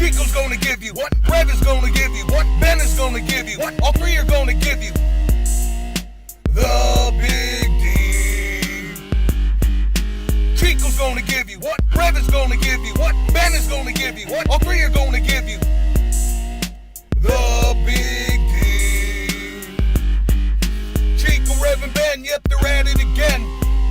Chico's gonna give you what? Rev is gonna give you what? Ben is gonna give you what? All three are gonna give you the Big D. Chico's gonna give you what? Rev is gonna give you what? Ben is gonna give you what? All three are gonna give you the Big D. Chico, Rev, and Ben, yep, they're at it again.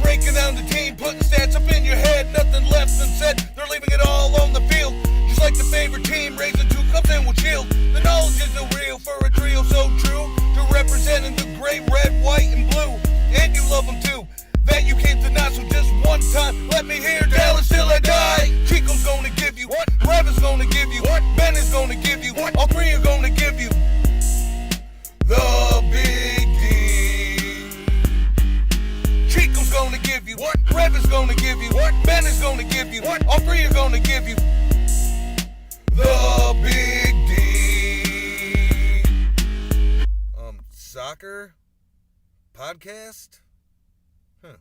Breaking down the team, putting stats up in your head. Nothing left unsaid, they're leaving it all on the field. Just like the favorite team, raising 2 cups and we'll chill. The knowledge is no real for a trio so true to representing the gray, red, white, and blue. And you love them too, that you can't deny. So just one time, let me hear Dallas till I die. Chico's gonna give you what? Rev is gonna give you what? Ben is gonna give you what? All three are gonna give you the Big D. Chico's gonna give you what? Rev is gonna give you what? Ben is gonna give you what? All three are gonna give you the Big D. Soccer podcast? Huh.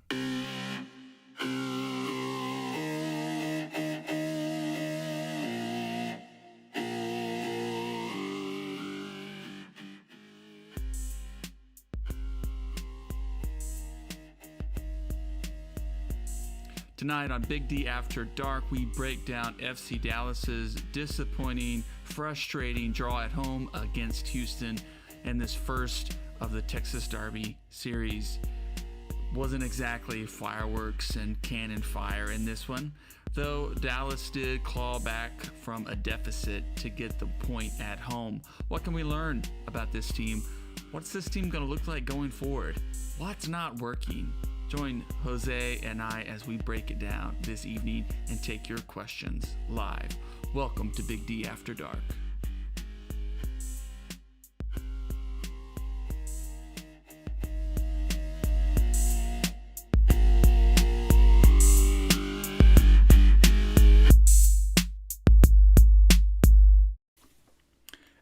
Tonight on Big D After Dark, we break down FC Dallas's disappointing, frustrating draw at home against Houston in this first of the Texas Derby series. Wasn't exactly fireworks and cannon fire in this one, though Dallas did claw back from a deficit to get the point at home. What can we learn about this team? What's this team going to look like going forward? What's not working? Join Jose and I as we break it down this evening and take your questions live. Welcome to Big D After Dark.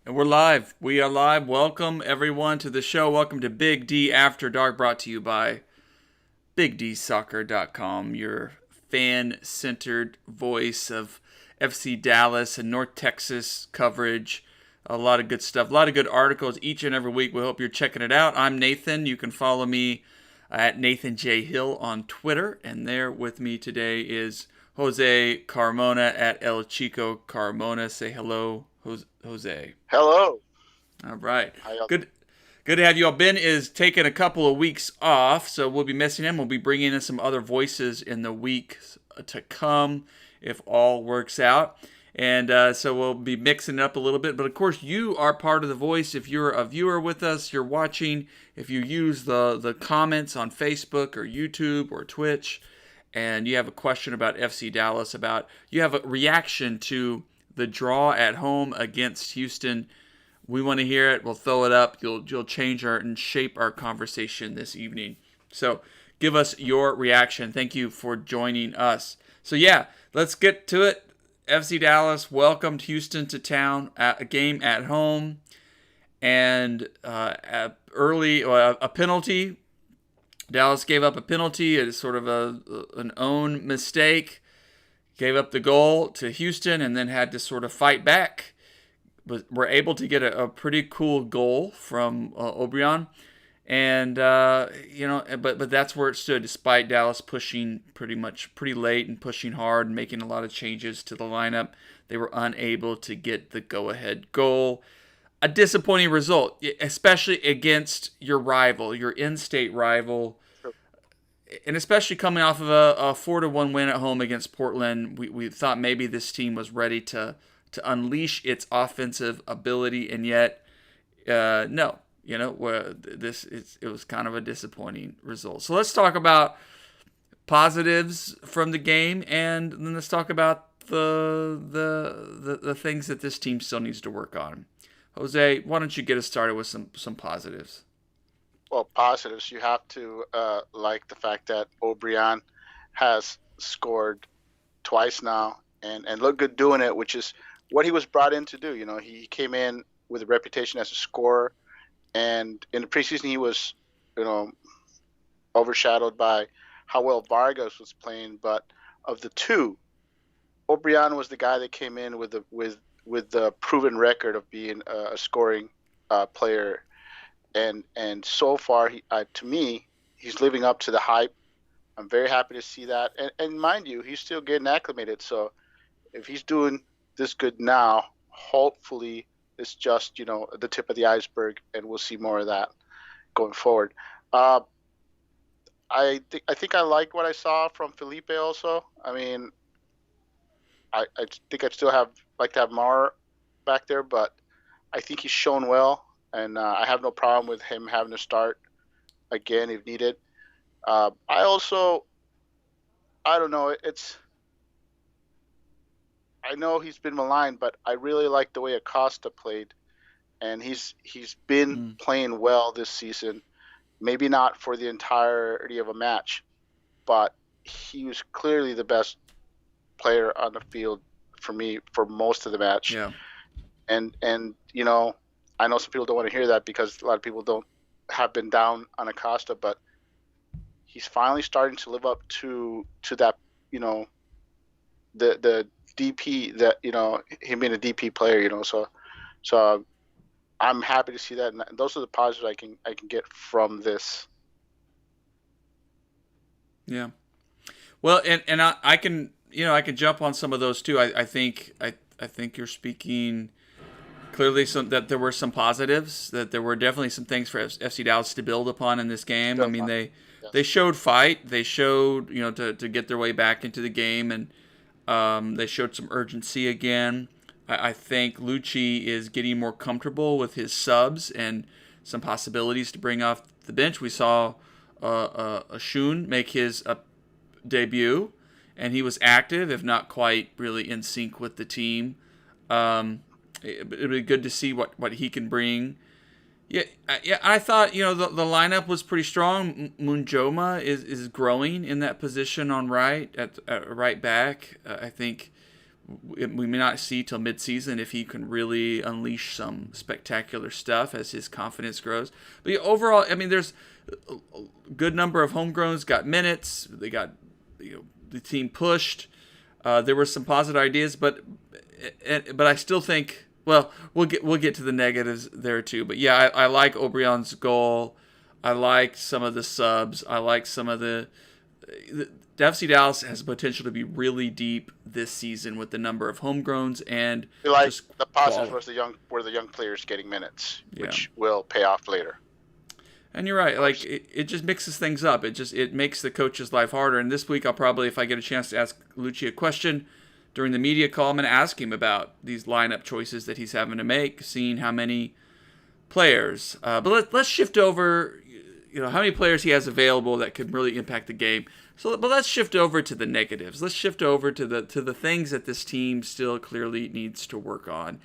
And we're live. We are live. Welcome everyone to the show. Welcome to Big D After Dark, brought to you by BigDSoccer.com, your fan-centered voice of FC Dallas and North Texas coverage. A lot of good stuff, a lot of good articles each and every week. We hope you're checking it out. I'm Nathan. You can follow me at Nathan J. Hill on Twitter. And there with me today is Jose Carmona at El Chico Carmona. Say hello, Jose. Hello. All right. Good to have you all. Ben is taking a couple of weeks off, so we'll be missing him. We'll be bringing in some other voices in the weeks to come if all works out. And so we'll be mixing it up a little bit. But, of course, you are part of the voice. If you're a viewer with us, you're watching, if you use the comments on Facebook or YouTube or Twitch, and you have a question about FC Dallas, you have a reaction to the draw at home against Houston, we want to hear it. We'll throw it up. You'll change and shape our conversation this evening. So give us your reaction. Thank you for joining us. So yeah, let's get to it. FC Dallas welcomed Houston to town at a game at home, and a penalty. Dallas gave up a penalty. It is sort of an own mistake. Gave up the goal to Houston and then had to sort of fight back. But were able to get a pretty cool goal from Obrian, and but that's where it stood. Despite Dallas pushing pretty late and pushing hard and making a lot of changes to the lineup, they were unable to get the go-ahead goal. A disappointing result, especially against your rival, your in-state rival, and especially coming off of a 4-1 win at home against Portland. We thought maybe this team was ready to unleash its offensive ability, and yet, no. It was kind of a disappointing result. So let's talk about positives from the game, and then let's talk about the things that this team still needs to work on. Jose, why don't you get us started with some positives? Well, positives, you have to like the fact that Obrian has scored twice now and looked good doing it, which is what he was brought in to do. He came in with a reputation as a scorer, and in the preseason he was, overshadowed by how well Vargas was playing. But of the two, Obrian was the guy that came in with with the proven record of being a scoring player, and so far, to me, he's living up to the hype. I'm very happy to see that, and mind you, he's still getting acclimated. So if he's doing this good now, hopefully it's just the tip of the iceberg, and we'll see more of that going forward. Uh, I think I liked what I saw from Felipe also. I mean, I think I'd still like to have Mar back there, but I think he's shown well, and I have no problem with him having to start again if needed. I don't know. I know he's been maligned, but I really like the way Acosta played, and he's been playing well this season. Maybe not for the entirety of a match, but he was clearly the best player on the field for me for most of the match. Yeah. And I know some people don't want to hear that because a lot of people have been down on Acosta, but he's finally starting to live up to that, the DP that, him being a DP player, so I'm happy to see that, and those are the positives I can get from this. Yeah. Well, and I can I can jump on some of those too. I think you're speaking clearly that there were some positives, that there were definitely some things for FC Dallas to build upon in this game. I mean, they showed fight. They showed to get their way back into the game, and they showed some urgency again. I think Lucci is getting more comfortable with his subs and some possibilities to bring off the bench. We saw Ashun make his debut, and he was active, if not quite really in sync with the team. It'd be good to see what he can bring. Yeah. I thought the lineup was pretty strong. Munjoma is growing in that position on right at right back. I think we may not see till midseason if he can really unleash some spectacular stuff as his confidence grows. But overall, I mean, there's a good number of homegrowns got minutes. They got the team pushed. There were some positive ideas, but I still think. Well, we'll get to the negatives there too. But yeah, I like Obrion's goal. I like some of the subs. I like some of the FC Dallas has potential to be really deep this season with the number of homegrowns and just the positives were the young players getting minutes, which will pay off later. And you're right. Like it just mixes things up. It makes the coach's life harder. And this week I'll probably, if I get a chance to ask Lucci a question during the media call, I'm going to ask him about these lineup choices that he's having to make, seeing how many players. But let's shift over. How many players he has available that could really impact the game. But let's shift over to the negatives. Let's shift over to the things that this team still clearly needs to work on.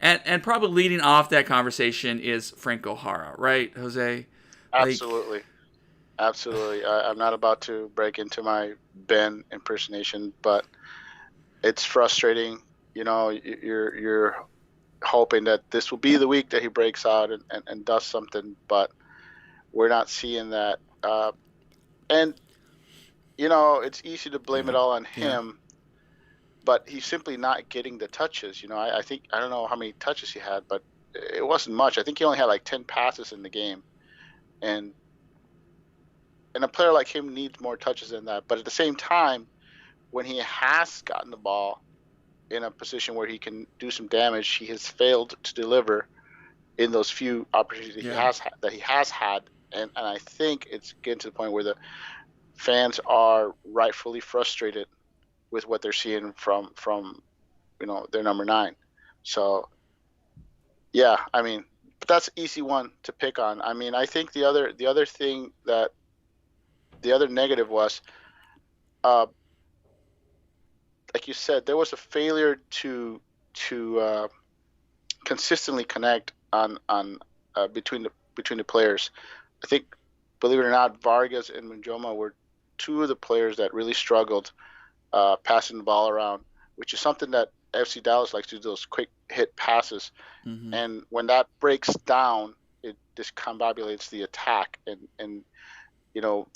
And probably leading off that conversation is Franco Jara, right, Jose? Absolutely. Absolutely. I'm not about to break into my Ben impersonation, but it's frustrating. You're hoping that this will be the week that he breaks out and does something, but we're not seeing that. And it's easy to blame it all on him, but he's simply not getting the touches. I think, I don't know how many touches he had, but it wasn't much. I think he only had like 10 passes in the game. And a player like him needs more touches than that. But at the same time, when he has gotten the ball in a position where he can do some damage, he has failed to deliver in those few opportunities that he has had. And I think it's getting to the point where the fans are rightfully frustrated with what they're seeing from their number 9. So yeah, I mean, but that's an easy one to pick on. I mean, I think the other negative was, like you said, there was a failure to consistently connect on between the players. I think, believe it or not, Vargas and Munjoma were two of the players that really struggled passing the ball around, which is something that FC Dallas likes to do, those quick hit passes. Mm-hmm. And when that breaks down, it discombobulates the attack. And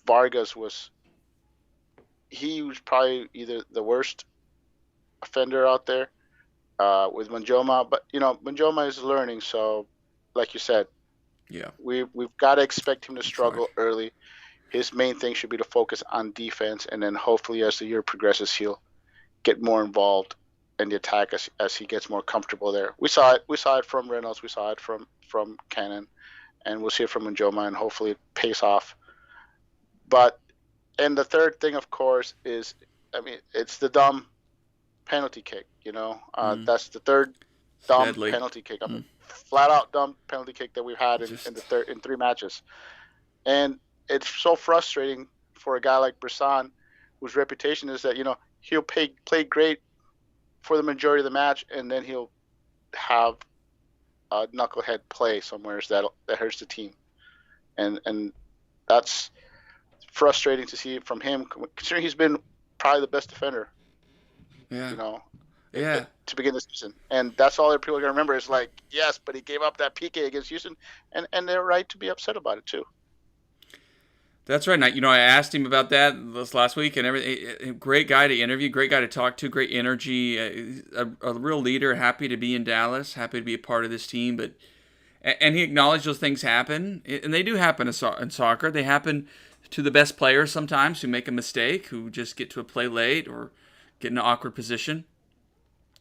Vargas was probably either the worst offender out there. with Manjoma. But Manjoma is learning, so like you said, Yeah. we've got to expect him to struggle Sorry. early. His main thing should be to focus on defense, and then hopefully as the year progresses, he'll get more involved in the attack as he gets more comfortable there. We saw it from Reynolds, we saw it from Cannon, and we'll see it from Njoma, and hopefully it pays off. But and the third thing, of course, is it's the dumb penalty kick. That's the third dumb Deadly. penalty kick. Flat out dumb penalty kick that we've had in in 3 matches, and it's so frustrating for a guy like Brisson, whose reputation is that he'll play great for the majority of the match, and then he'll have a knucklehead play somewhere that hurts the team, and that's frustrating to see from him, considering he's been probably the best defender. Yeah. To begin the season, and that's all that people are gonna remember is like, yes, but he gave up that PK against Houston, and they're right to be upset about it too. That's right. I asked him about that this last week and everything. Great guy to interview, great guy to talk to, great energy, a real leader, happy to be in Dallas, happy to be a part of this team. And he acknowledged those things happen, and they do happen in soccer. They happen to the best players sometimes who make a mistake, who just get to a play late or get in an awkward position.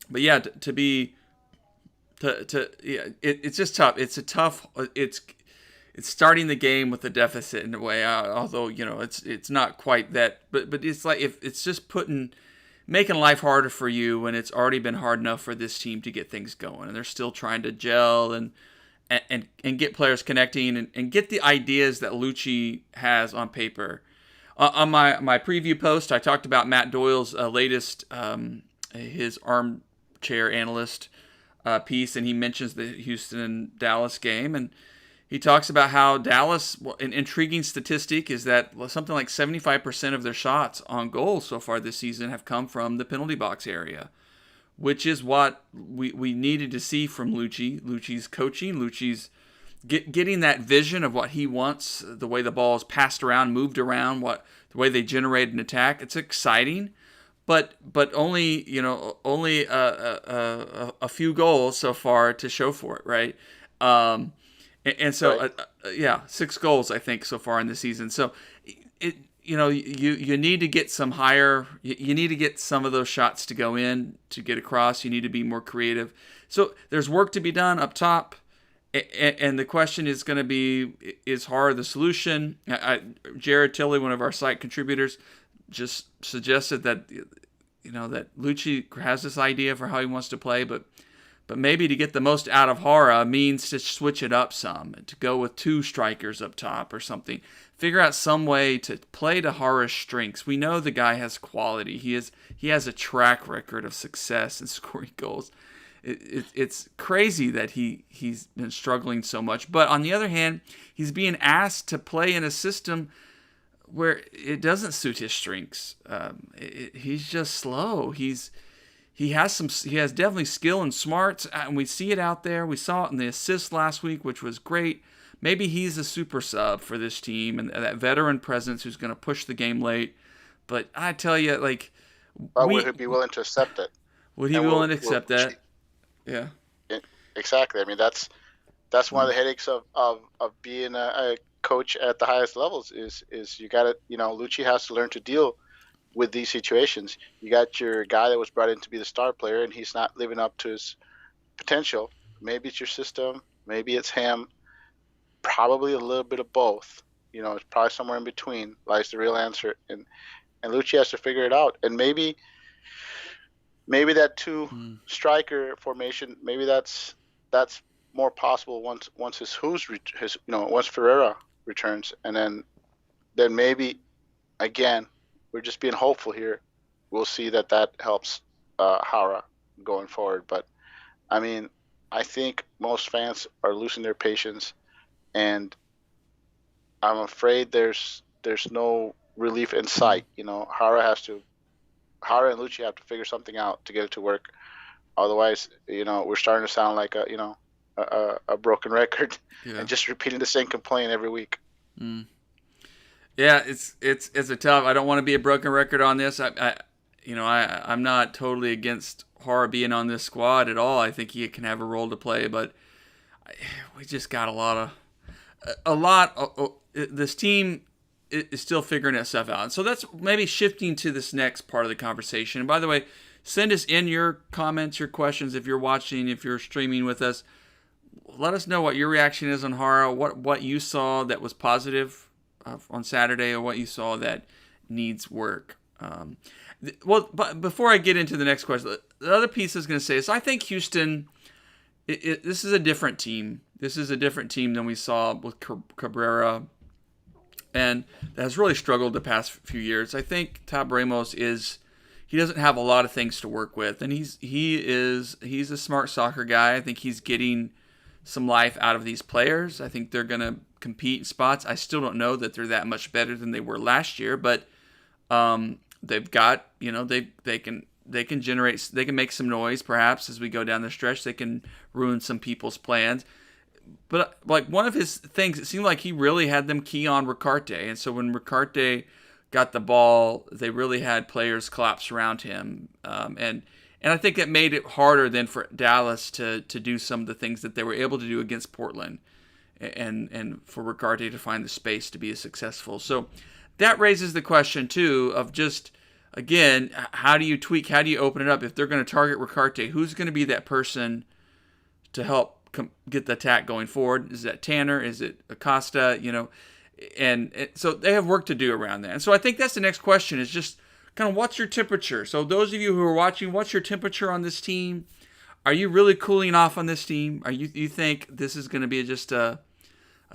But yeah, it's just tough. It's starting the game with a deficit in a way, although it's not quite that. But it's like if it's just making life harder for you when it's already been hard enough for this team to get things going, and they're still trying to gel and get players connecting and get the ideas that Lucci has on paper. On my preview post, I talked about Matt Doyle's latest his armchair analyst piece, and he mentions the Houston-Dallas game, and he talks about how Dallas, an intriguing statistic is that something like 75% of their shots on goal so far this season have come from the penalty box area, which is what we needed to see from Lucci. Lucci's coaching, Lucci's getting that vision of what he wants, the way the ball is passed around, moved around, the way they generate an attack. It's exciting, but only a few goals so far to show for it, right? And so, right. 6 goals I think so far in the season. So, you need to get some higher. You need to get some of those shots to go in to get across. You need to be more creative. So there's work to be done up top, and the question is going to be: is Hara the solution? Jared Tilley, one of our site contributors, just suggested that that Lucci has this idea for how he wants to play, but maybe to get the most out of Hara means to switch it up some, to go with 2 strikers up top or something. Figure out some way to play to Hara's strengths. We know the guy has quality. He has a track record of success in scoring goals. It's crazy that he's been struggling so much. But on the other hand, he's being asked to play in a system where it doesn't suit his strengths. He's just slow. He has definitely skill and smarts, and we see it out there. We saw it in the assist last week, which was great. Maybe he's a super sub for this team and that veteran presence who's going to push the game late. But I tell you, would he be willing to accept it? Would he be willing to accept that? Yeah. Exactly. I mean, that's one of the headaches of being a coach at the highest levels is you got to, Lucci has to learn to deal with these situations. You got your guy that was brought in to be the star player, and he's not living up to his potential. Maybe it's your system. Maybe it's him. Probably a little bit of both. It's probably somewhere in between lies the real answer. And Lucci has to figure it out. And maybe that 2 striker formation, maybe that's more possible once once Ferreira returns, and then maybe again. We're just being hopeful here. We'll see that helps Hara going forward. But, I think most fans are losing their patience, and I'm afraid there's no relief in sight. Hara and Lucci have to figure something out to get it to work. Otherwise, we're starting to sound like a broken record and just repeating the same complaint every week. Mm. Yeah, it's a tough. I don't want to be a broken record on this. I'm not totally against Hara being on this squad at all. I think he can have a role to play, but we just got a lot. This team is still figuring itself out. And so that's maybe shifting to this next part of the conversation. And by the way, send us in your comments, your questions if you're watching, if you're streaming with us. Let us know what your reaction is on Hara, what you saw that was positive on Saturday, or what you saw that needs work. But before I get into the next question, the other piece I was going to say is I think Houston, this is a different team. This is a different team than we saw with Cabrera, and that has really struggled the past few years. I think Tab Ramos he doesn't have a lot of things to work with, and he's a smart soccer guy. I think he's getting some life out of these players. I think they're going to compete in spots. I still don't know that they're that much better than they were last year, but they've got, they can make some noise perhaps as we go down the stretch. They can ruin some people's plans. But like one of his things, it seemed like he really had them key on Ricarte. And so when Ricarte got the ball, they really had players collapse around him. And I think it made it harder than for Dallas to do some of the things that they were able to do against Portland, and for Ricarte to find the space to be successful. So that raises the question too of just, again, how do you tweak, how do you open it up? If they're going to target Ricarte, who's going to be that person to help get the attack going forward? Is that Tanner? Is it Acosta? And so they have work to do around that. And so I think that's the next question, is just kind of what's your temperature? So those of you who are watching, what's your temperature on this team? Are you really cooling off on this team? You think this is going to be just a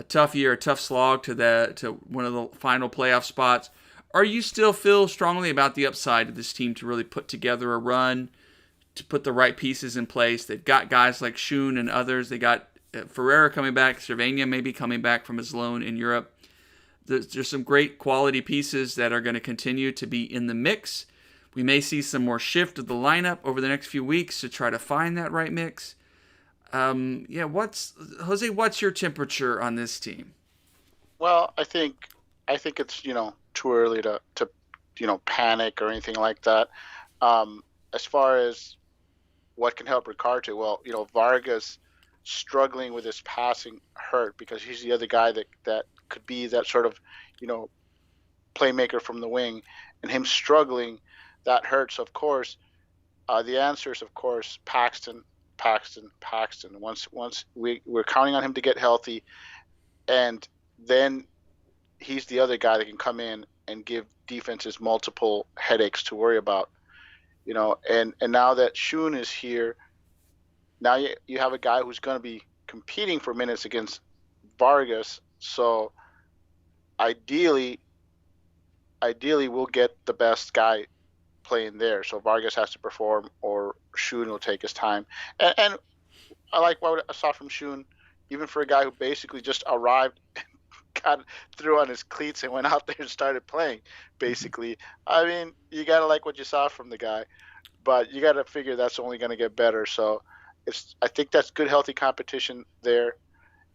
tough year, a tough slog to one of the final playoff spots? Or you still feel strongly about the upside of this team to really put together a run, to put the right pieces in place? They've got guys like Schoen and others. They got Ferreira coming back, Cervania maybe coming back from his loan in Europe. There's some great quality pieces that are going to continue to be in the mix. We may see some more shift of the lineup over the next few weeks to try to find that right mix. Jose, what's your temperature on this team? Well, I think it's too early to panic or anything like that. As far as what can help Ricarte, well, Vargas struggling with his passing hurt, because he's the other guy that could be that sort of playmaker from the wing, and him struggling, that hurts. Of course, the answer is, of course, Paxton. Once we're counting on him to get healthy, and then he's the other guy that can come in and give defenses multiple headaches to worry about. And now that Schoen is here, now you have a guy who's going to be competing for minutes against Vargas. So ideally we'll get the best guy playing there. So Vargas has to perform, or Schoen will take his time. And I like what I saw from Schoen, even for a guy who basically just arrived, got threw on his cleats and went out there and started playing, basically. I mean, you got to like what you saw from the guy, but you got to figure that's only going to get better. So I think that's good, healthy competition there.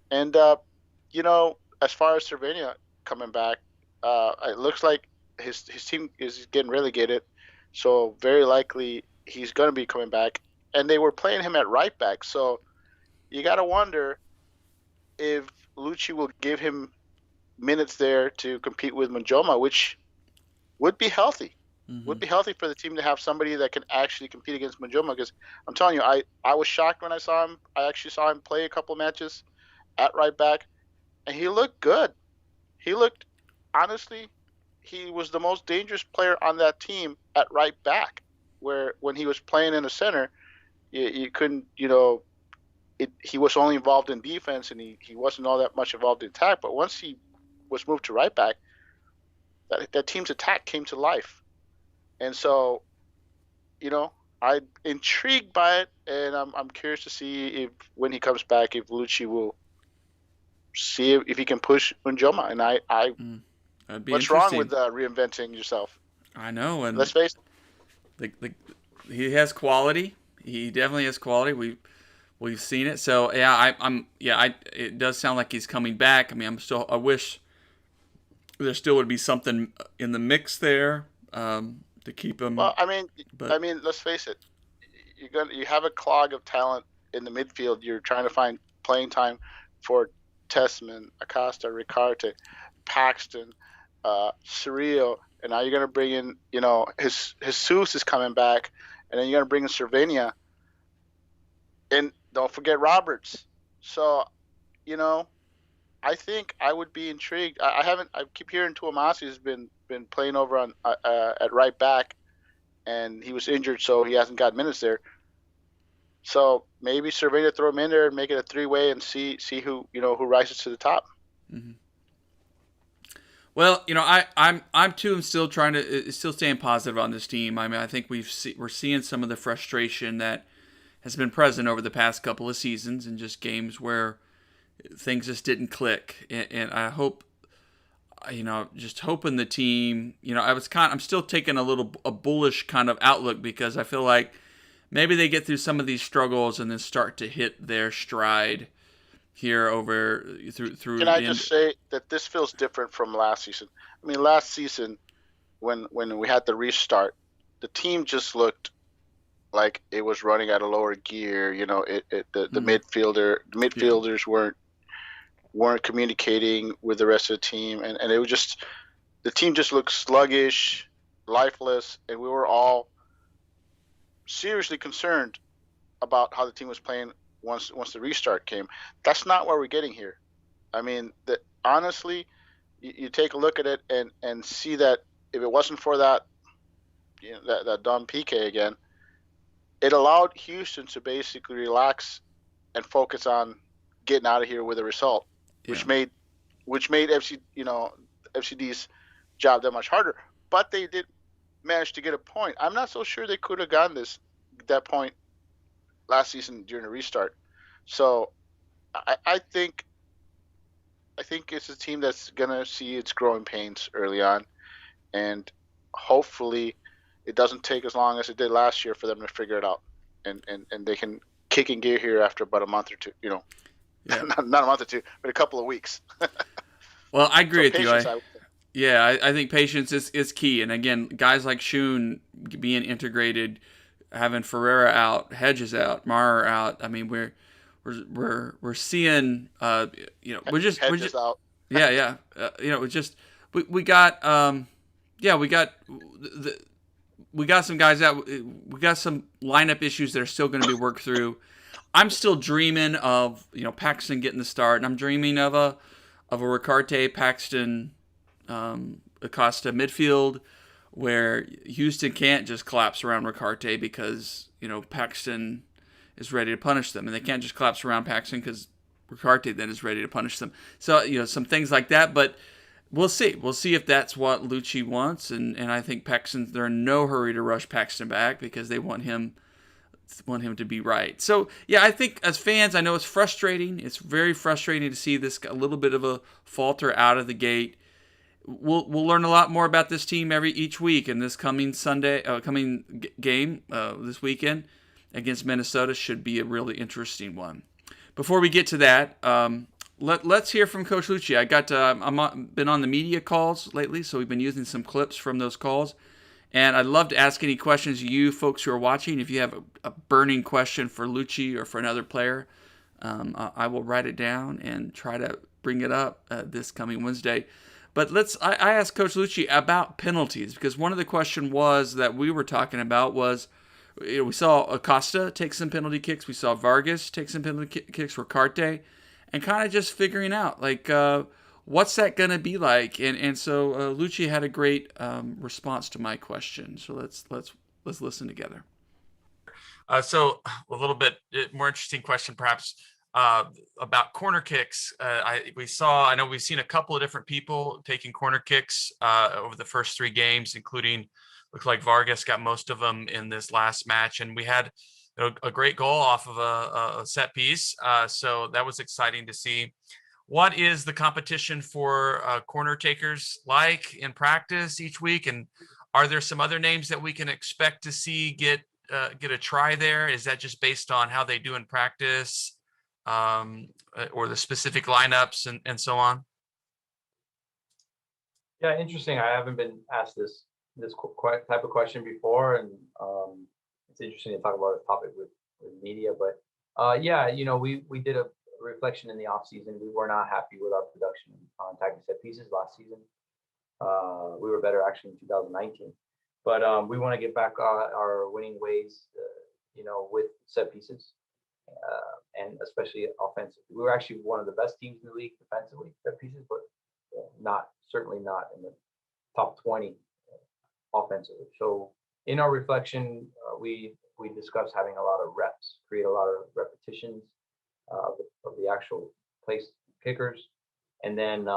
And, as far as Cervania coming back, it looks like his team is getting relegated, so very likely he's going to be coming back. And they were playing him at right back, so you got to wonder if Lucci will give him minutes there to compete with Manjoma, which would be healthy. Mm-hmm. Would be healthy for the team to have somebody that can actually compete against Manjoma, because I'm telling you, I was shocked when I saw him. I actually saw him play a couple matches at right back, and he looked good. Honestly, he was the most dangerous player on that team at right back, where when he was playing in the center, you couldn't, he was only involved in defense, and he wasn't all that much involved in attack. But once he was moved to right back, that team's attack came to life. And so, I'm intrigued by it, and I'm curious to see if, when he comes back, if Lucci will see if he can push Manjoma. And what's wrong with reinventing yourself? I know, and let's face it, he has quality. He definitely has quality. We've seen it. So it does sound like he's coming back. I mean, I wish there still would be something in the mix there to keep him. Well, let's face it. you have a clog of talent in the midfield. You're trying to find playing time for Tessman, Acosta, Ricarte, Paxton, Cerrillo, and now you're going to bring in, Jesus is coming back, and then you're going to bring in Cervenia, and don't forget Roberts. So, I think I would be intrigued. I keep hearing Tuamasi has been playing over on at right back, and he was injured, so he hasn't got minutes there. So maybe Cervenia throw him in there and make it a 3-way and see who who rises to the top. Mm-hmm. Well, I'm too. I'm still trying to still staying positive on this team. I mean, I think we're seeing some of the frustration that has been present over the past couple of seasons and just games where things just didn't click. And I hope, just hoping the team. I'm still taking a bullish kind of outlook because I feel like maybe they get through some of these struggles and then start to hit their stride here through. Can I just say that this feels different from last season? I mean, last season when we had the restart, the team just looked like it was running at a lower gear. The midfielders weren't communicating with the rest of the team, and it was just the team just looked sluggish, lifeless, and we were all seriously concerned about how the team was playing once the restart came. That's not what we're getting here. I mean, honestly, you take a look at it and see that if it wasn't for that that Don Piqué again, it allowed Houston to basically relax and focus on getting out of here with a result, which made FCD's job that much harder. But they did manage to get a point. I'm not so sure they could have gotten that point last season during the restart. So I think it's a team that's gonna see its growing pains early on, and hopefully it doesn't take as long as it did last year for them to figure it out, and they can kick in gear here after about a month or two. Not a month or two, but a couple of weeks. Well, I agree with you. I think patience is key, and again, guys like Shun being integrated, having Ferreira out, Hedges out, Mara out. I mean, we're seeing we're just Hedges out. we got some guys out. We got some lineup issues that are still going to be worked through. I'm still dreaming of Paxton getting the start, and I'm dreaming of a Ricarte, Paxton, Acosta midfield where Houston can't just collapse around Ricarte because Paxton is ready to punish them, and they can't just collapse around Paxton because Ricarte then is ready to punish them. So some things like that, but we'll see. We'll see if that's what Lucci wants, and I think Paxton. They're in no hurry to rush Paxton back because they want him to be right. So yeah, I think as fans, I know it's frustrating. It's very frustrating to see this a little bit of a falter out of the gate. We'll learn a lot more about this team each week, and this coming game this weekend against Minnesota should be a really interesting one. Before we get to that, let's hear from Coach Lucci. I've been on the media calls lately, so we've been using some clips from those calls. And I'd love to ask any questions you folks who are watching. If you have a burning question for Lucci or for another player, I will write it down and try to bring it up this coming Wednesday. But I asked Coach Lucci about penalties because one of the questions that we were talking about was we saw Acosta take some penalty kicks. We saw Vargas take some penalty kicks for Ricarte, and kind of just figuring out what's that going to be like. And so Lucci had a great response to my question. So let's listen together. So a little bit more interesting question, perhaps. About corner kicks. I know we've seen a couple of different people taking corner kicks over the first 3 games, including looks like Vargas got most of them in this last match, and we had a great goal off of a set piece. So that was exciting to see. What is the competition for corner takers like in practice each week, and are there some other names that we can expect to see get a try there? Is that just based on how they do in practice? Or the specific lineups and so on? Yeah, interesting. I haven't been asked this type of question before, and it's interesting to talk about this topic with media. But yeah, we did a reflection in the off season. We were not happy with our production on attacking set pieces last season. We were better actually in 2019, but we want to get back our winning ways, with set pieces, and especially offensively. We were actually one of the best teams in the league defensively set pieces, but certainly not in the top 20 offensively. So in our reflection, we discussed having a lot of reps, create a lot of repetitions of the actual place kickers, and then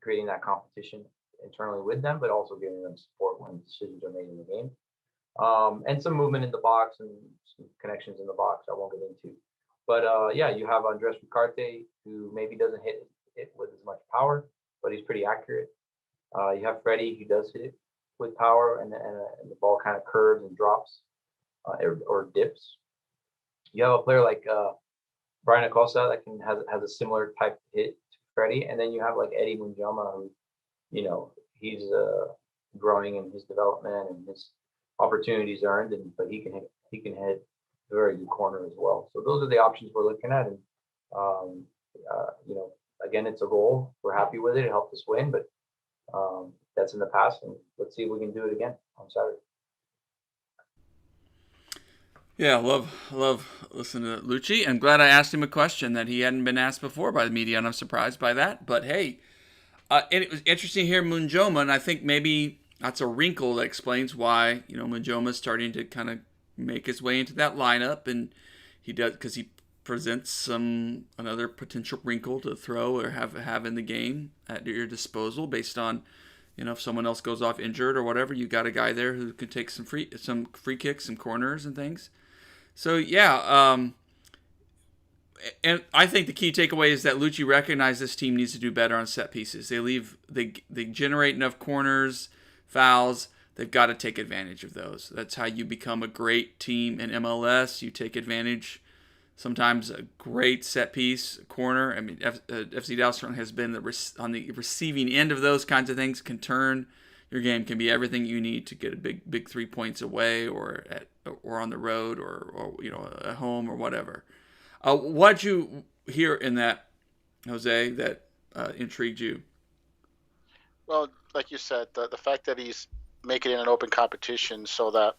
creating that competition internally with them, but also giving them support when decisions are made in the game. And some movement in the box and some connections in the box I won't get into. But yeah, you have Andres Ricarte, who maybe doesn't hit it with as much power, but he's pretty accurate. You have Freddie, who does hit it with power, and the ball kind of curves and drops or dips. You have a player like Brian Acosta that has a similar type hit to Freddie, and then you have like Eddie Munjoma, who, he's growing in his development and his opportunities earned, but he can hit a very good corner as well. So those are the options we're looking at, and again, it's a goal. We're happy with it. It helped us win, but that's in the past, and let's see if we can do it again on Saturday. Yeah, love listening to Lucci. I'm glad I asked him a question that he hadn't been asked before by the media, and I'm surprised by that. But hey, and it was interesting to hear Munjoma, and I think maybe that's a wrinkle that explains why Munjoma's starting to kind of make his way into that lineup, and he does because he presents another potential wrinkle to throw or have in the game at your disposal based on if someone else goes off injured or whatever, you got a guy there who could take some free kicks, some corners and things. So yeah, and I think the key takeaway is that Lucci recognized this team needs to do better on set pieces. They generate enough corners, fouls. They've got to take advantage of those. That's how you become a great team in MLS. You take advantage. Sometimes a great set piece corner. I mean, FC Dallas has been on the receiving end of those kinds of things. Can turn your game. Can be everything you need to get a big 3 points away or on the road or at home or whatever. What'd you hear in that, Jose, that intrigued you? Well, like you said, the fact that he's making it an open competition, so that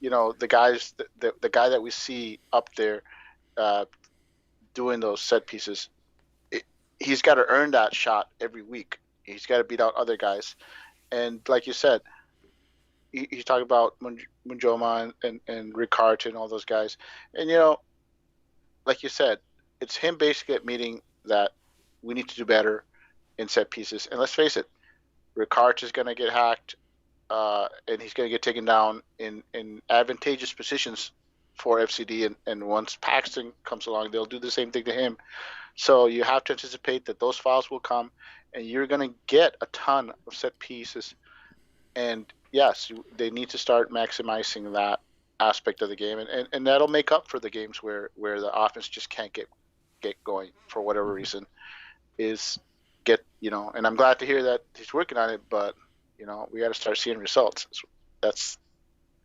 the guys, the guy that we see up there doing those set pieces, he's got to earn that shot every week. He's got to beat out other guys, and like you said, you talk about Munjoma and Ricard and all those guys, and like you said, it's him basically admitting that we need to do better in set pieces. And let's face it, Ricard is going to get hacked, and he's going to get taken down in advantageous positions for FCD. And once Paxton comes along, they'll do the same thing to him. So you have to anticipate that those fouls will come, and you're going to get a ton of set pieces. And yes, they need to start maximizing that aspect of the game, and that'll make up for the games where the offense just can't get going for whatever reason. And I'm glad to hear that he's working on it, but we got to start seeing results. That's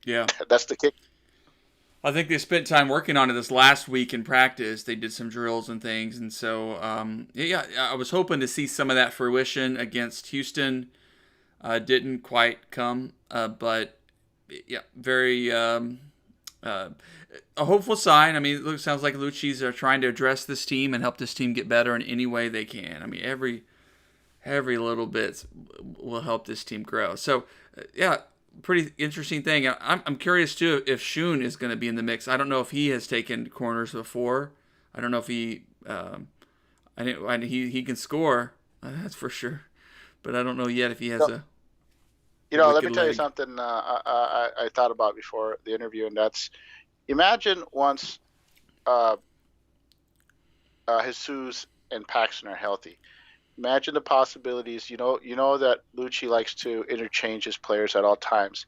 the kick. I think they spent time working on it this last week in practice. They did some drills and things, and so I was hoping to see some of that fruition against Houston. Didn't quite come, but yeah, very a hopeful sign. I mean, it sounds like Lucci's are trying to address this team and help this team get better in any way they can. I mean, every little bit will help this team grow. So, yeah, pretty interesting thing. I'm curious too if Shun is going to be in the mix. I don't know if he has taken corners before. I don't know if he he can score. That's for sure. But I don't know yet if he has a. Let me tell you something I thought about before the interview, and that's, imagine once Jesus and Paxton are healthy. Imagine the possibilities. You know that Lucci likes to interchange his players at all times.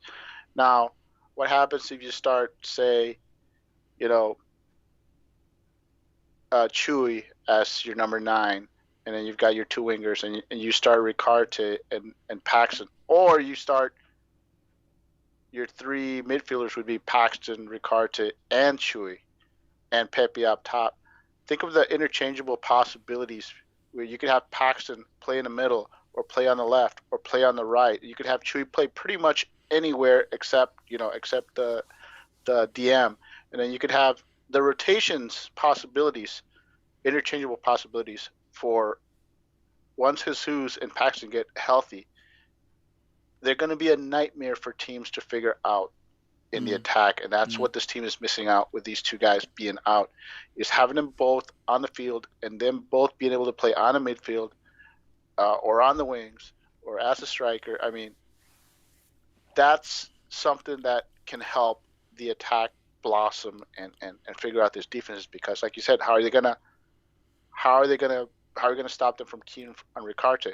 Now, what happens if you start, say, Chewy as your number 9, and then you've got your 2 wingers, and you start Ricarte and Paxton, or you start your three midfielders would be Paxton, Ricarte, and Chewy, and Pepe up top. Think of the interchangeable possibilities where you could have Paxton play in the middle, or play on the left, or play on the right. You could have Chewy play pretty much anywhere except the DM, and then you could have the rotations possibilities, interchangeable possibilities for once Jesus and Paxton get healthy. They're going to be a nightmare for teams to figure out in the attack, and that's what this team is missing out with these two guys being out, is having them both on the field and them both being able to play on the midfield or on the wings or as a striker. I mean, that's something that can help the attack blossom and figure out this defenses, because like you said, how are they gonna stop them from keying on Ricarte?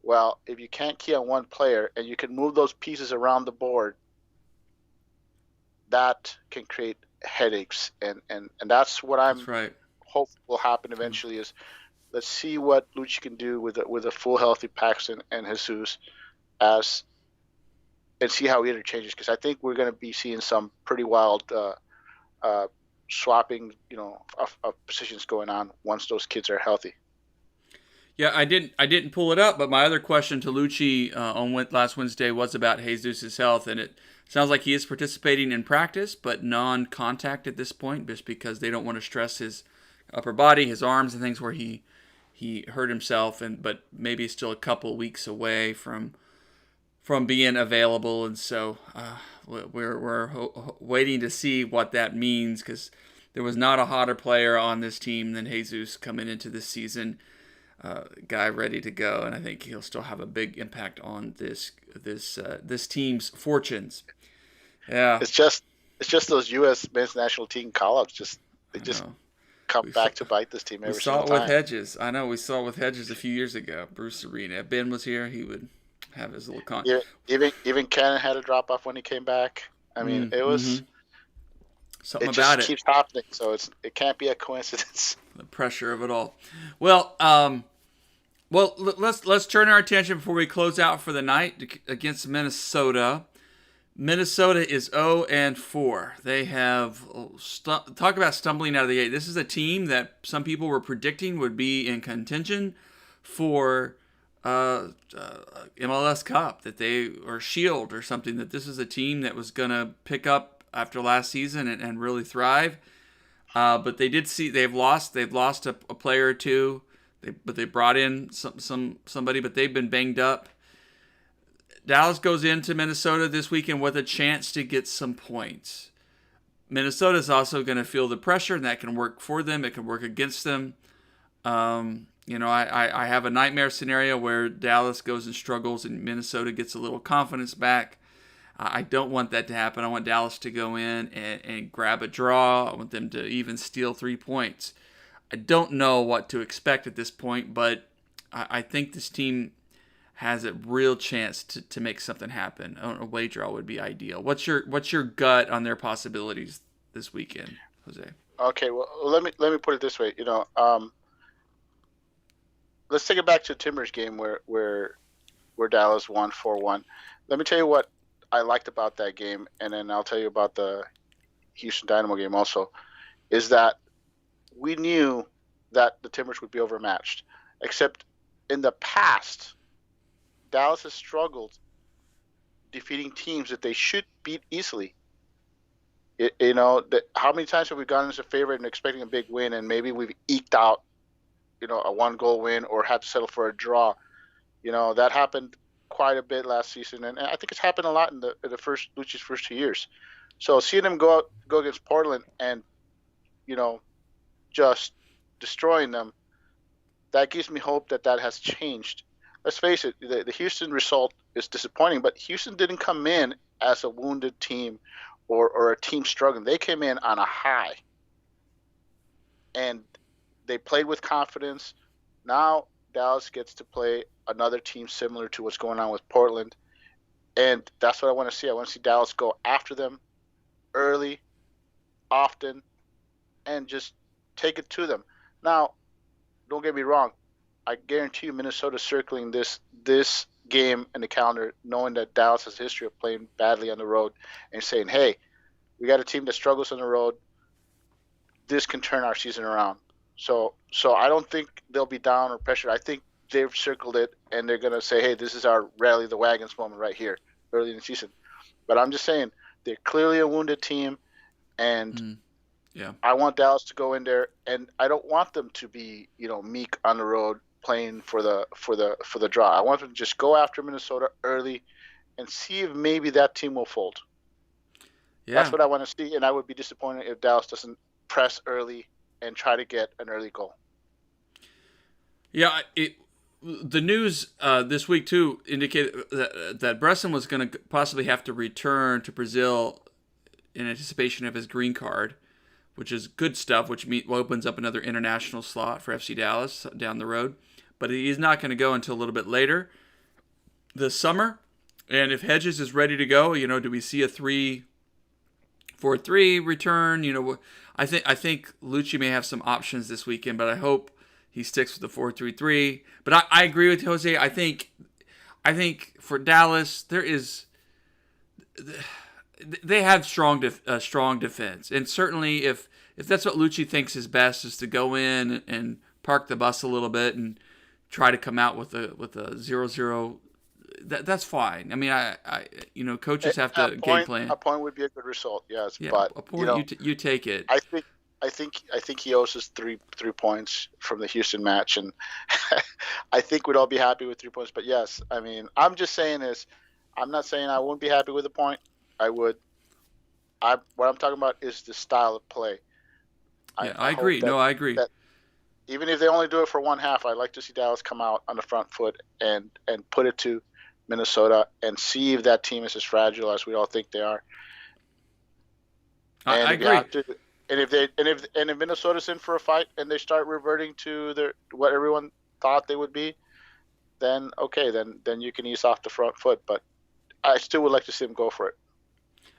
Well, if you can't key on one player and you can move those pieces around the board, that can create headaches, and that's what I'm hope will happen eventually. Is let's see what Lucci can do with a full healthy Paxton and Jesus, and see how he interchanges, because I think we're going to be seeing some pretty wild swapping, of positions going on once those kids are healthy. Yeah, I didn't pull it up, but my other question to Lucci on last Wednesday was about Jesus' health, and it sounds like he is participating in practice, but non-contact at this point, just because they don't want to stress his upper body, his arms, and things where he hurt himself, but maybe still a couple weeks away from being available, and so we're waiting to see what that means, because there was not a hotter player on this team than Jesus coming into this season. Guy ready to go, and I think he'll still have a big impact on this team's fortunes. Yeah, it's just those U.S. men's national team call-ups. They just come back to bite this team every single time. We saw it with Hedges. I know we saw it with Hedges a few years ago. Bruce Arena. If Ben was here, he would have his little con. Yeah, even Cannon had a drop off when he came back. I mean, it was something it about just keeps happening. So it can't be a coincidence. The pressure of it all. Well, let's turn our attention before we close out for the night against Minnesota. Minnesota is 0-4. They have talk about stumbling out of the gate. This is a team that some people were predicting would be in contention for MLS Cup, that they or Shield or something. That this is a team that was going to pick up after last season and really thrive. But they did see they've lost a player or two. But they brought in somebody, but they've been banged up. Dallas goes into Minnesota this weekend with a chance to get some points. Minnesota is also going to feel the pressure, and that can work for them. It can work against them. I have a nightmare scenario where Dallas goes and struggles, and Minnesota gets a little confidence back. I don't want that to happen. I want Dallas to go in and grab a draw. I want them to even steal 3 points. I don't know what to expect at this point, but I think this team has a real chance to make something happen. A wager draw would be ideal. What's your gut on their possibilities this weekend, Jose? Okay, well let me put it this way. Let's take it back to Timbers game where Dallas won 4-1. Let me tell you what I liked about that game, and then I'll tell you about the Houston Dynamo game also. Is that we knew that the Timbers would be overmatched, except in the past, Dallas has struggled defeating teams that they should beat easily. How many times have we gone as a favorite and expecting a big win, and maybe we've eked out, a 1-goal win or had to settle for a draw? That happened quite a bit last season, and I think it's happened a lot in the Lucci's first 2 years. So seeing them go against Portland and just destroying them, that gives me hope that has changed. Let's face it, the Houston result is disappointing, but Houston didn't come in as a wounded team or a team struggling. They came in on a high, and they played with confidence. Now Dallas gets to play another team similar to what's going on with Portland, and that's what I want to see. I want to see Dallas go after them early, often, and just take it to them. Now, don't get me wrong. I guarantee you Minnesota's circling this game in the calendar, knowing that Dallas has a history of playing badly on the road, and saying, "Hey, we got a team that struggles on the road. This can turn our season around." So I don't think they'll be down or pressured. I think they've circled it, and they're gonna say, "Hey, this is our rally the wagons moment right here, early in the season." But I'm just saying they're clearly a wounded team, and Yeah. I want Dallas to go in there, and I don't want them to be, meek on the road playing for the draw. I want them to just go after Minnesota early and see if maybe that team will fold. Yeah. That's what I want to see, and I would be disappointed if Dallas doesn't press early and try to get an early goal. Yeah, the news this week too indicated that Bresson was going to possibly have to return to Brazil in anticipation of his green card, which is good stuff, which opens up another international slot for FC Dallas down the road. But he's not going to go until a little bit later this summer. And if Hedges is ready to go, do we see a 3-4-3 return? I think Lucci may have some options this weekend, but I hope he sticks with the 4-3-3. But I agree with Jose. I think for Dallas they have strong defense, and certainly if that's what Lucci thinks is best, is to go in and park the bus a little bit and try to come out with a 0-0. That's fine. I mean, coaches have to game plan. A point would be a good result, yes. Yeah, but a point you take it. I think he owes us three points from the Houston match, and I think we'd all be happy with 3 points. But yes, I mean, I'm just saying is, I'm not saying I wouldn't be happy with a point. I would. What I'm talking about is the style of play. I agree. I agree. That even if they only do it for one half, I'd like to see Dallas come out on the front foot and put it to Minnesota and see if that team is as fragile as we all think they are. I agree. If Minnesota's in for a fight and they start reverting to what everyone thought they would be, then okay, then you can ease off the front foot. But I still would like to see them go for it.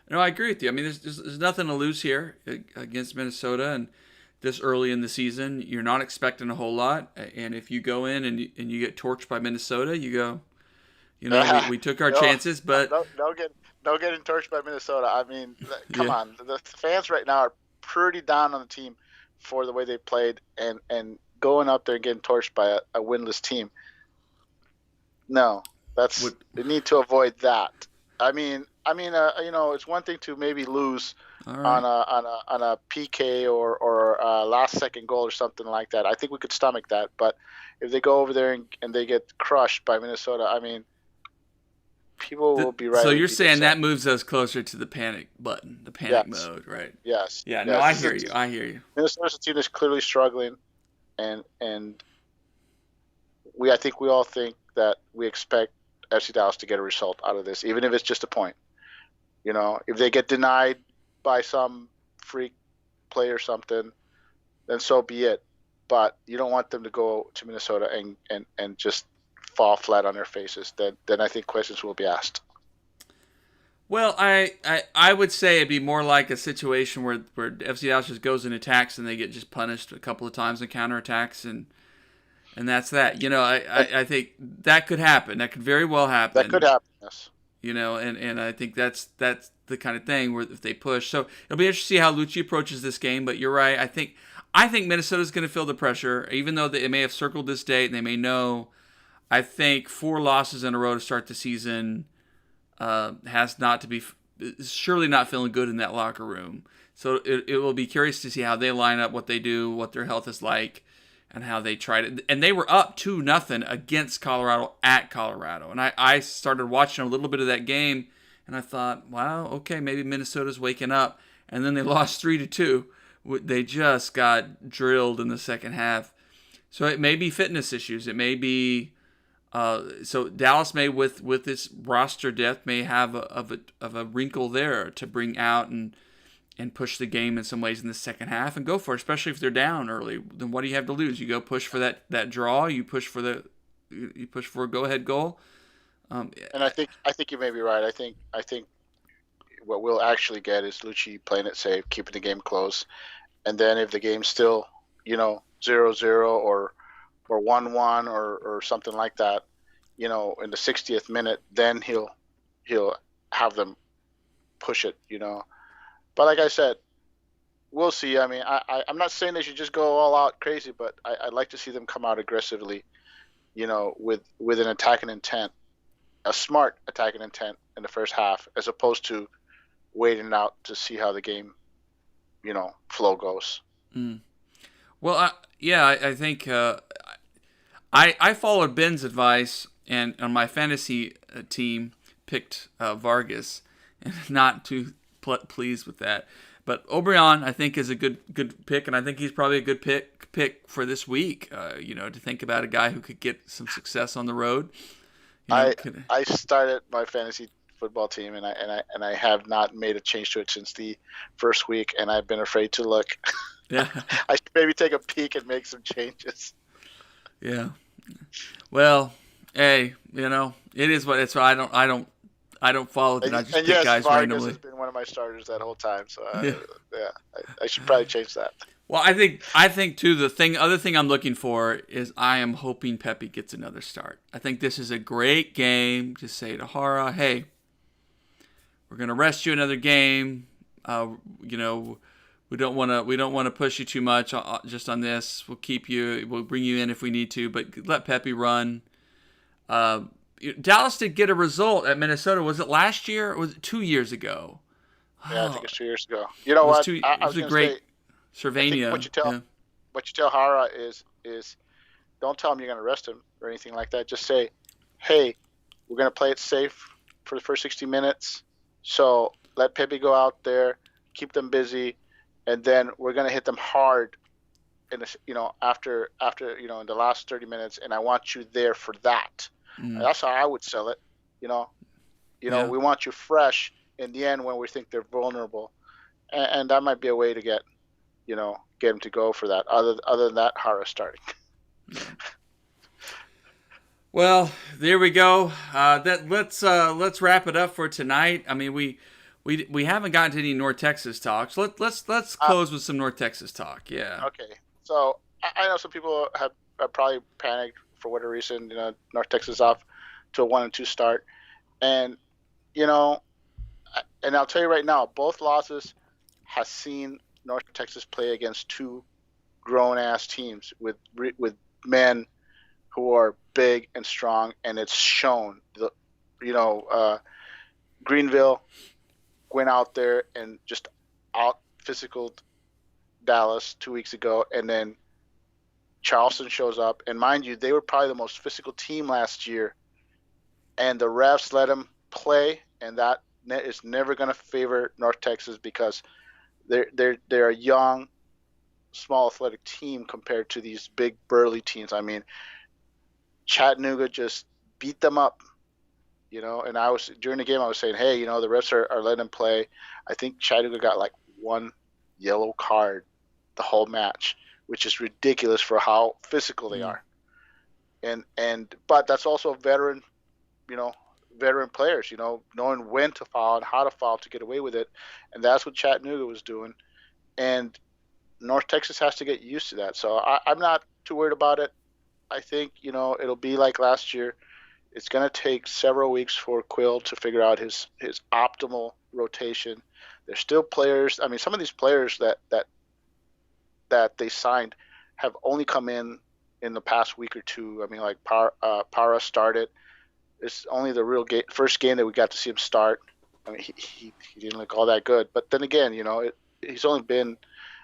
No, I agree with you. I mean, there's nothing to lose here against Minnesota, and this early in the season, you're not expecting a whole lot. And if you go in and you get torched by Minnesota, you go, we took our chances, but no getting torched by Minnesota. I mean, come on, the fans right now are pretty down on the team for the way they played, and going up there and getting torched by a winless team. No, they need to avoid that. I mean, it's one thing to maybe lose on a PK or a last second goal or something like that. I think we could stomach that. But if they go over there and they get crushed by Minnesota, I mean, people will be right. So you're saying that moves us closer to the panic button, the panic mode, right? Yes. Yeah. No, I hear you. Minnesota's a team that's clearly struggling, and I think we all think that we expect FC Dallas to get a result out of this, even if it's just a point. If they get denied by some freak play or something, then so be it. But you don't want them to go to Minnesota and just fall flat on their faces. Then I think questions will be asked. Well, I would say it'd be more like a situation where FC Dallas just goes and attacks and they get just punished a couple of times in counterattacks and that's that. I think that could happen. That could very well happen. That could happen, yes. And I think that's the kind of thing where if they push. So it'll be interesting to see how Lucci approaches this game. But you're right. I think Minnesota's going to feel the pressure, even though they may have circled this date and they may know. I think 4 losses in a row to start the season has not to be surely not feeling good in that locker room. So it will be curious to see how they line up, what they do, what their health is like, and how they tried it. And they were up 2-0 against Colorado at Colorado. And I started watching a little bit of that game, and I thought, wow, okay, maybe Minnesota's waking up. And then they lost 3-2. They just got drilled in the second half. So it may be fitness issues. It may be so Dallas may with this roster depth may have a wrinkle there to bring out and push the game in some ways in the second half and go for it, especially if they're down early. Then what do you have to lose? You go push for that draw. You push for a go-ahead goal. And I think you may be right. I think what we'll actually get is Lucci playing it safe, keeping the game close, and then if the game's still 0-0 or 1-1 or something like that, in the 60th minute, then he'll have them push it. But like I said, we'll see. I mean, I'm not saying they should just go all out crazy, but I'd like to see them come out aggressively, with an attacking intent, a smart attacking intent in the first half, as opposed to waiting out to see how the game, flow goes. Mm. Well, I think I followed Ben's advice, and on my fantasy team picked Vargas, and not too pleased with that. But O'Brien, I think, is a good pick, and I think he's probably a good pick for this week. To think about a guy who could get some success on the road. I started my fantasy football team, and I have not made a change to it since the first week, and I've been afraid to look. Yeah, I should maybe take a peek and make some changes. Yeah. Well, hey, it is what it's. I don't follow it. I just pick guys Vargas randomly. Has been one of my starters that whole time, so I should probably change that. Well, I think too. The other thing I'm looking for is I am hoping Pepe gets another start. I think this is a great game to say to Hara, hey, we're gonna rest you another game. We don't want to push you too much just on this. We'll keep you. We'll bring you in if we need to, but let Pepe run. Dallas did get a result at Minnesota. Was it last year or was it 2 years ago? Yeah, I think it's 2 years ago. You know what? It was a great Cervania. What you tell Hara is don't tell him you're going to arrest him or anything like that. Just say, hey, we're going to play it safe for the first 60 minutes. So let Pepe go out there, keep them busy, and then we're going to hit them hard after in the last 30 minutes, and I want you there for that. That's how I would sell it. We want you fresh in the end when we think they're vulnerable, and that might be a way to get them to go for that. Other than that, Hara starting. Well, there we go. Let's wrap it up for tonight. I mean, we haven't gotten to any North Texas talk, so let's close with some North Texas talk. Yeah. Okay. So I know some people have probably panicked for whatever reason. North Texas off to a 1-2 start, and and I'll tell you right now, both losses has seen North Texas play against two grown-ass teams with men who are big and strong, and it's shown. Greenville went out there and just out physicaled Dallas 2 weeks ago, and then Charleston shows up, and mind you, they were probably the most physical team last year, and the refs let them play, and that is never going to favor North Texas because they're a young, small athletic team compared to these big burly teams. I mean, Chattanooga just beat them up, and during the game I was saying, hey, the refs are letting them play. I think Chattanooga got like one yellow card the whole match, which is ridiculous for how physical they are. But that's also veteran players, knowing when to foul and how to foul to get away with it. And that's what Chattanooga was doing. And North Texas has to get used to that. So I'm not too worried about it. I think, it'll be like last year. It's going to take several weeks for Quill to figure out his optimal rotation. There's still players. I mean, some of these players that they signed have only come in the past week or two. I mean, like Para started. It's only the first game that we got to see him start. I mean, he didn't look all that good. But then again, he's only been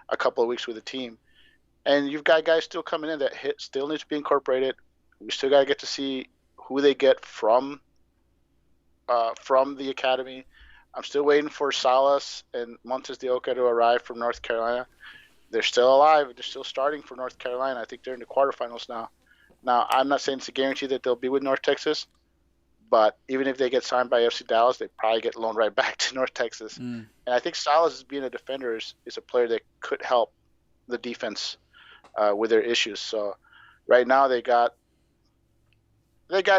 a couple of weeks with the team. And you've got guys still coming in that still need to be incorporated. We still got to get to see who they get from the academy. I'm still waiting for Salas and Montes de Oca to arrive from North Carolina. They're still alive. They're still starting for North Carolina. I think they're in the quarterfinals now. Now, I'm not saying it's a guarantee that they'll be with North Texas, but even if they get signed by FC Dallas, they probably get loaned right back to North Texas. And I think Salas, being a defender, is a player that could help the defense with their issues. So right now they got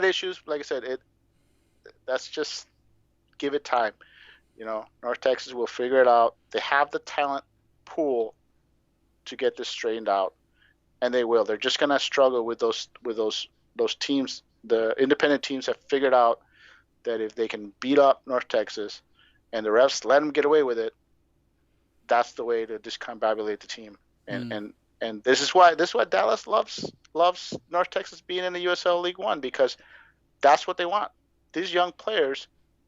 issues. Like I said, that's just give it time. North Texas will figure it out. They have the talent pool to get this straightened out, and they will. They're just gonna struggle with those teams the independent teams have figured out that if they can beat up North Texas and the refs let them get away with it, that's the way to discombobulate the team. And this is why Dallas loves North Texas being in the USL League One, because that's what they want. These young players,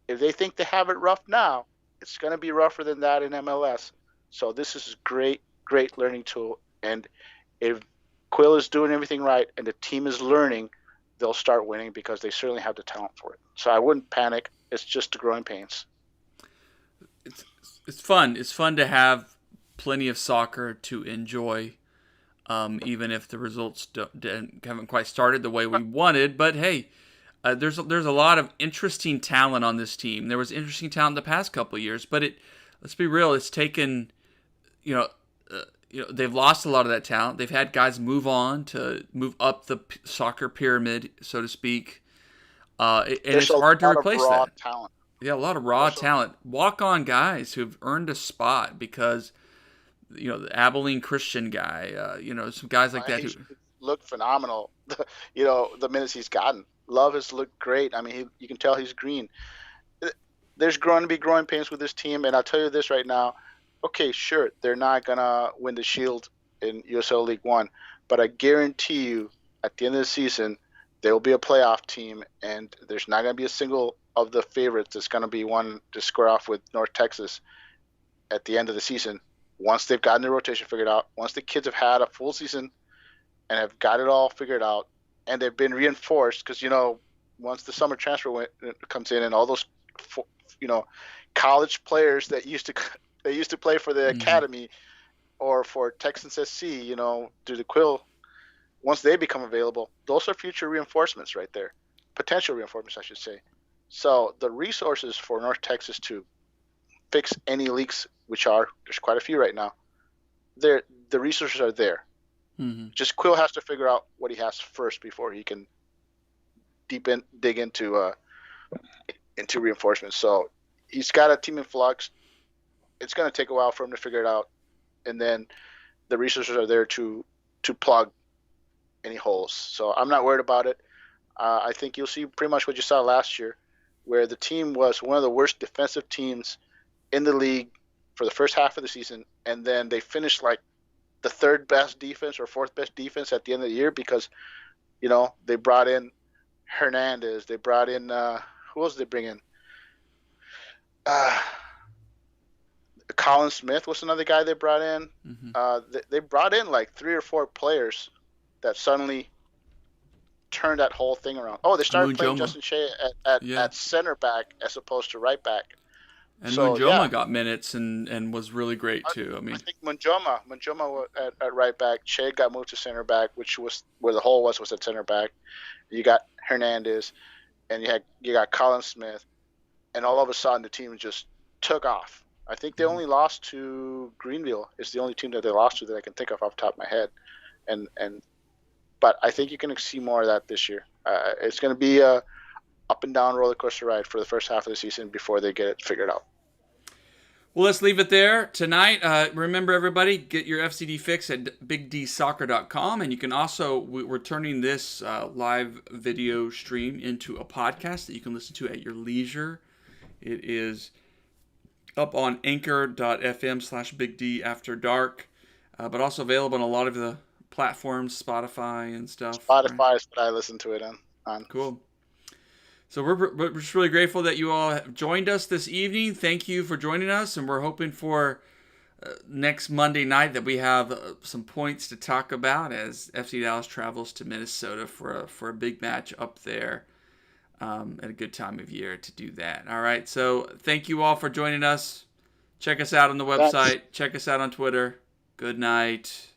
if they think they have it rough now, it's going to be rougher than that in MLS. So this is a great learning tool. And if Quill is doing everything right and the team is learning, they'll start winning because they certainly have the talent for it. So I wouldn't panic. It's just the growing pains. It's fun. It's fun to have plenty of soccer to enjoy, even if the results haven't quite started the way we wanted. But hey, there's a lot of interesting talent on this team. There was interesting talent the past couple of years, but let's be real, it's taken, they've lost a lot of that talent. They've had guys move up the soccer pyramid, so to speak, and it's hard to replace that. Talent. Yeah, a lot of raw talent. Walk-on guys who've earned a spot because, the Abilene Christian guy, some guys like that who look phenomenal. The minutes he's gotten. Love has looked great. I mean, you can tell he's green. There's going to be growing pains with this team, and I'll tell you this right now. Okay, sure, they're not going to win the Shield in USL League One, but I guarantee you at the end of the season, there will be a playoff team, and there's not going to be a single of the favorites that's going to be one to square off with North Texas at the end of the season. Once they've gotten the rotation figured out, once the kids have had a full season and have got it all figured out, and they've been reinforced, because once the summer transfer comes in, and all those college players that used to play for the academy or for Texans SC, through the Quill, once they become available, those are future reinforcements right there, potential reinforcements, I should say. So the resources for North Texas to fix any leaks, there's quite a few right now, the resources are there. Mm-hmm. Just Quill has to figure out what he has first before he can dig into reinforcements. So he's got a team in flux. It's going to take a while for him to figure it out, and then the resources are there to plug any holes. So I'm not worried about it. I think you'll see pretty much what you saw last year, where the team was one of the worst defensive teams in the league for the first half of the season, and then they finished like the third best defense or fourth best defense at the end of the year because, they brought in Hernandez. They brought in, who else did they bring in? Colin Smith was another guy they brought in. Mm-hmm. They brought in like 3 or 4 players that suddenly turned that whole thing around. Oh, they started playing Justin Shea at center back as opposed to right back. And Munjoma got minutes and was really great too. I think Munjoma at right back. Shea got moved to center back, which was where the hole was at center back. You got Hernandez, and you got Colin Smith, and all of a sudden the team just took off. I think they only lost to Greenville. It's the only team that they lost to that I can think of off the top of my head, but I think you're going to see more of that this year. It's going to be a up and down roller coaster ride for the first half of the season before they get it figured out. Well, let's leave it there tonight. Remember, everybody, get your FCD fix at bigdsoccer.com, and you can also, we're turning this live video stream into a podcast that you can listen to at your leisure. It is up on anchor.fm/bigdafterdark, but also available on a lot of the platforms, Spotify and stuff. Spotify is what I listen to it on. Cool. So we're just really grateful that you all have joined us this evening. Thank you for joining us, and we're hoping for next Monday night that we have some points to talk about as FC Dallas travels to Minnesota for a big match up there at a good time of year to do that. All right, so thank you all for joining us. Check us out on the website. Check us out on Twitter. Good night.